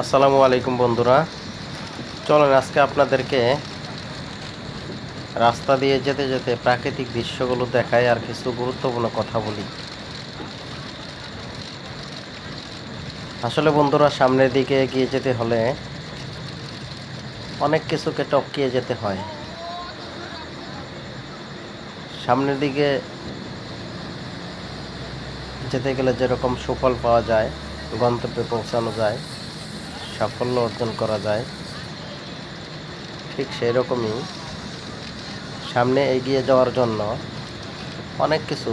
আসসালামু আলাইকুম বন্ধুরা, চলেন আজকে আপনাদেরকে রাস্তা দিয়ে যেতে যেতে প্রাকৃতিক দৃশ্যগুলো দেখাই আর কিছু গুরুত্বপূর্ণ কথা বলি। আসলে বন্ধুরা, সামনের দিকে এগিয়ে যেতে হলে অনেক কিছুকে টপকিয়ে যেতে হয়। সামনের দিকে যেতে গেলে যেরকম সুফল পাওয়া যায়, গন্তব্যে পৌঁছানো যায়, সাফল্য অর্জন করা যায়, ঠিক সেই রকমই সামনে এগিয়ে যাওয়ার জন্য অনেক কিছু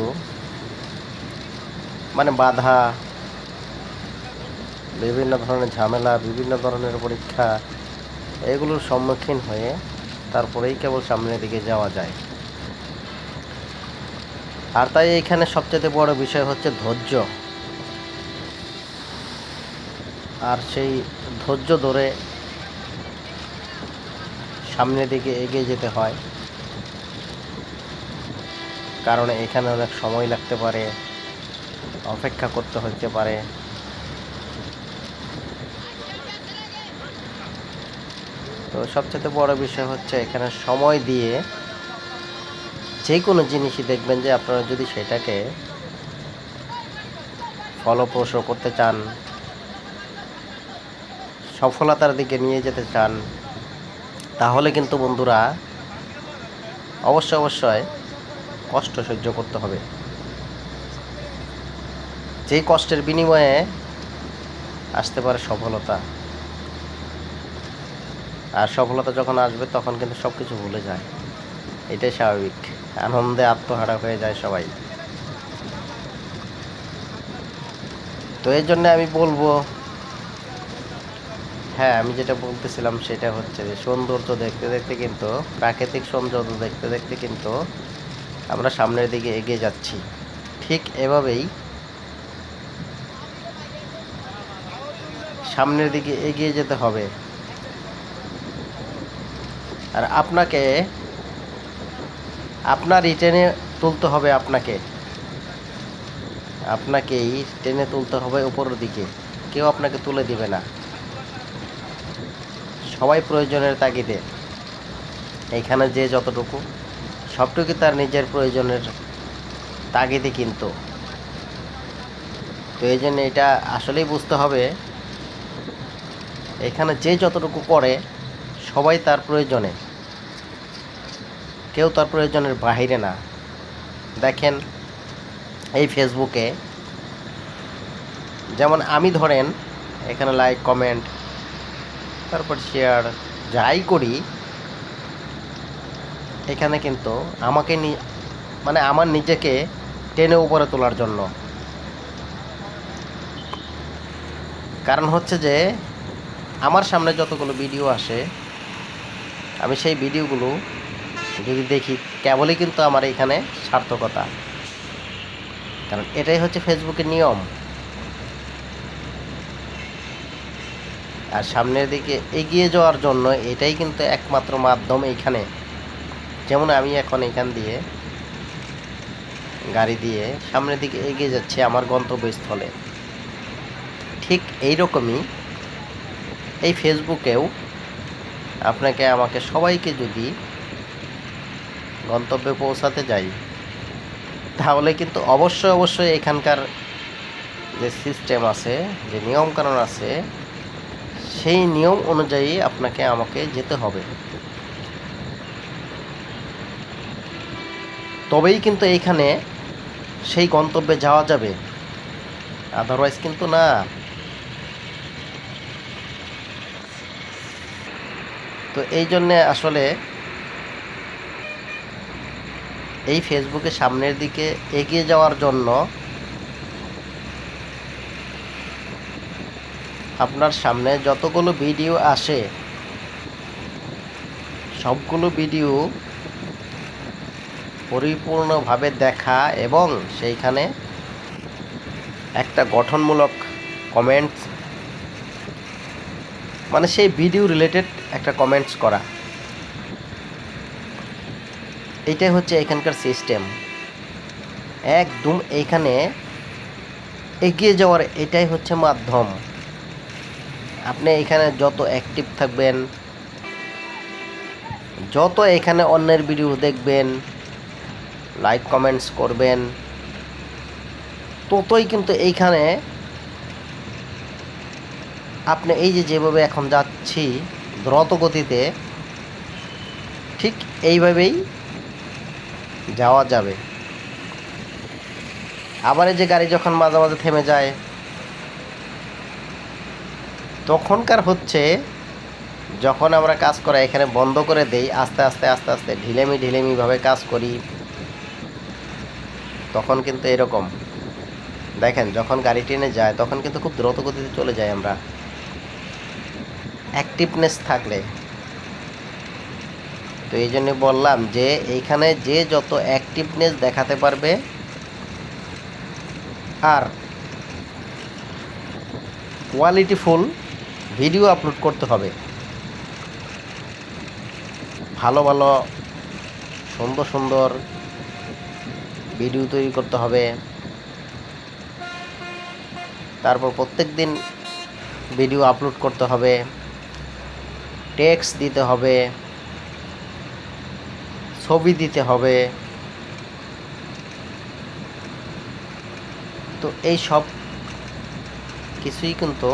বাধা, বিভিন্ন ধরনের ঝামেলা, বিভিন্ন ধরনের পরীক্ষা, এগুলোর সম্মুখীন হয়ে তারপরেই কেবল সামনের দিকে যাওয়া যায়। আর তাই এইখানে সবচেয়ে বড় বিষয় হচ্ছে ধৈর্য। আর সেই ধৈর্য ধরে সামনের দিকে এগিয়ে যেতে হয়, কারণ এখানে অনেক সময় লাগতে পারে, অপেক্ষা করতে হতে পারে। তো সবচেয়ে বড় বিষয় হচ্ছে এখানে সময় দিয়ে যে কোনো জিনিসই দেখবেন যে আপনারা যদি সেটাকে ফলপ্রসূ করতে চান, সফলতার দিকে নিয়ে যেতে চান, তাহলে কিন্তু বন্ধুরা অবশ্যই কষ্ট সহ্য করতে হবে। যেই কষ্টের বিনিময়ে আসতে পারে সফলতা। আর সফলতা যখন আসবে তখন কিন্তু সব কিছু ভুলে যায়, এটাই স্বাভাবিক। আনন্দে আত্মহারা হয়ে যায় সবাই। তো এই জন্য আমি বলবো, আমি যেটা বলতেছিলাম সেটা হচ্ছে যে সৌন্দর্য দেখতে দেখতে কিন্তু, প্রাকৃতিক সৌন্দর্য দেখতে দেখতে কিন্তু আমরা সামনের দিকে এগিয়ে যাচ্ছি। ঠিক এভাবেই সামনের দিকে এগিয়ে যেতে হবে। আর আপনারই টেনে তুলতে হবে, আপনাকেই টেনে তুলতে হবে উপরের দিকে। কেউ আপনাকে তুলে দিবে না। সবাই প্রয়োজনের তাগিদে, এইখানে যে যতটুকু, সবটুকু তার নিজের প্রয়োজনের তাগিদে কিন্তু। তো এই জন্য এটা আসলেই বুঝতে হবে, এখানে যে যতটুকু করে সবাই তার প্রয়োজনে, কেউ তার প্রয়োজনের বাহিরে না। দেখেন, এই ফেসবুকে যেমন আমি ধরেন এখানে লাইক, কমেন্ট, তারপর শেয়ার যাই করি, এখানে কিন্তু আমাকে আমার নিজেকে টেনে উপরে তোলার জন্য। কারণ হচ্ছে যে আমার সামনে যতগুলো ভিডিও আসে, আমি সেই ভিডিওগুলো যদি দেখি, কেবলই কিন্তু আমার এখানে সার্থকতা। কারণ এটাই হচ্ছে ফেসবুকের নিয়ম। আর সামনের দিকে এগিয়ে যাওয়ার জন্য এটাই কিন্তু একমাত্র মাধ্যম। এইখানে যেমন আমি এখন এখান দিয়ে গাড়ি দিয়ে সামনের দিকে এগিয়ে যাচ্ছি আমার গন্তব্যস্থলে, ঠিক এই রকমই এই ফেসবুকেও আপনাকে, আমাকে, সবাইকে যদি গন্তব্যে পৌঁছাতে যাই, তাহলে কিন্তু অবশ্যই এখানকার যে সিস্টেম আছে, যে নিয়মকানুন আছে, সেই নিয়ম অনুযায়ী আপনাকে, আমাকে যেতে হবে। তবেই কিন্তু এইখানে সেই গন্তব্যে যাওয়া যাবে, আদারওয়াইজ কিন্তু না। তো এই জন্যে আসলে এই ফেসবুকে সামনের দিকে এগিয়ে যাওয়ার জন্য আপনার সামনে যতগুলো ভিডিও আসে, সবগুলো ভিডিও পরিপূর্ণভাবে দেখা এবং সেইখানে একটা গঠনমূলক কমেন্টস, সেই ভিডিও রিলেটেড একটা কমেন্টস করা, এইটাই হচ্ছে এখানকার সিস্টেম। একদম এইখানে এগিয়ে যাওয়ার এটাই হচ্ছে মাধ্যম। আপনি এখানে যত অ্যাক্টিভ থাকবেন, যত এখানে অন্যের ভিডিও দেখবেন, লাইক কমেন্টস করবেন, ততই কিন্তু এইখানে আপনি এই যে যেভাবে এখন যাচ্ছি দ্রুত গতিতে, ঠিক এইভাবেই যাওয়া যাবে। আবার এই যে গাড়ি যখন মাঝে মাঝে থেমে যায়, তখনকার হচ্ছে যখন আমরা কাজ করা এখানে বন্ধ করে দেই, আস্তে আস্তে আস্তে আস্তে ঢিলেমিভাবে কাজ করি, তখন কিন্তু এরকম দেখেন, যখন গাড়ি টেনে যায় তখন কিন্তু খুব দ্রুত গতিতে চলে যাই আমরা, অ্যাক্টিভনেস থাকলে। তো এই জন্য বললাম যে এইখানে যে যত অ্যাক্টিভনেস দেখাতে পারবে আর কোয়ালিটিফুল ভিডিও আপলোড করতে হবে, ভালো ভালো সুন্দর সুন্দর ভিডিও তৈরি করতে হবে। তারপর প্রত্যেক দিন ভিডিও আপলোড করতে হবে, টেক্সট দিতে হবে, ছবি দিতে হবে। তো এই সব কিছুই কিন্তু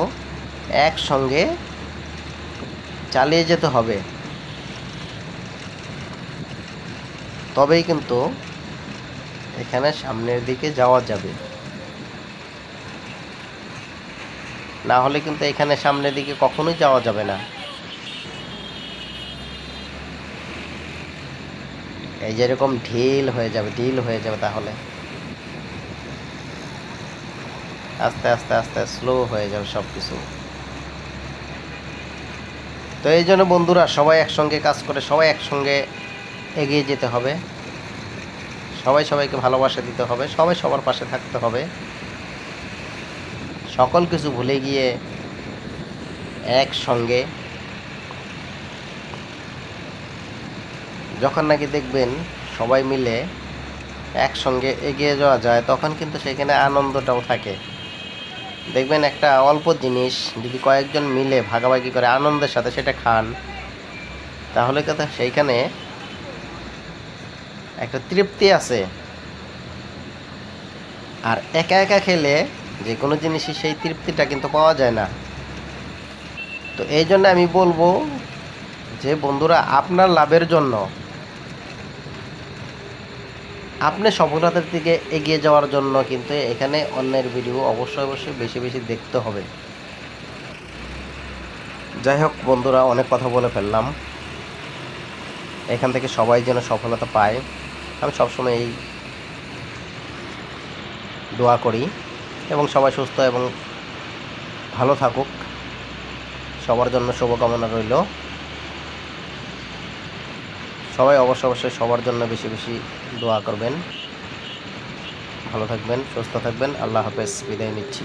একসঙ্গে চালিয়ে যেতে হবে, তবেই কিন্তু এখানে সামনের দিকে যাওয়া যাবে। না হলে কিন্তু এখানে সামনের দিকে কখনোই যাওয়া যাবে না। এই যেরকম ঢিল হয়ে যাবে, তাহলে আস্তে আস্তে আস্তে স্লো হয়ে যাবে সব কিছু। তো এই জন্য বন্ধুরা, সবাই একসঙ্গে কাজ করে, সবাই একসঙ্গে এগিয়ে যেতে হবে, সবাই সবাইকে ভালোবাসা দিতে হবে, সবাই সবার পাশে থাকতে হবে, সকল কিছু ভুলে গিয়ে একসঙ্গে যখন নাকি দেখবেন সবাই মিলে একসঙ্গে এগিয়ে যাওয়া যায়, তখন কিন্তু সেখানে আনন্দটাও থাকে। দেখবেন একটা অল্প জিনিস যদি কয়েকজন মিলে ভাগাভাগি করে আনন্দের সাথে সেটা খান, তাহলে কথা সেইখানে একটা তৃপ্তি আছে। আর একা একা খেলে যে কোনো জিনিসই সেই তৃপ্তিটা কিন্তু পাওয়া যায় না। তো এই জন্য আমি বলবো যে বন্ধুরা, আপনার লাভের জন্য, আপনি সফলতার দিকে এগিয়ে যাওয়ার জন্য কিন্তু এখানে অন্যের ভিডিও অবশ্যই বেশি বেশি দেখতে হবে। যাই হোক বন্ধুরা, অনেক কথা বলে ফেললাম। এখান থেকে সবাই যেন সফলতা পায়, আমি সবসময় এই দোয়া করি, এবং সবাই সুস্থ এবং ভালো থাকুক, সবার জন্য শুভকামনা রইল। সবাই অবশ্যই সবার জন্য বেশি বেশি দোয়া করবেন। ভালো থাকবেন, সুস্থ থাকবেন। আল্লাহ হাফেজ, বিদায় নিচ্ছি।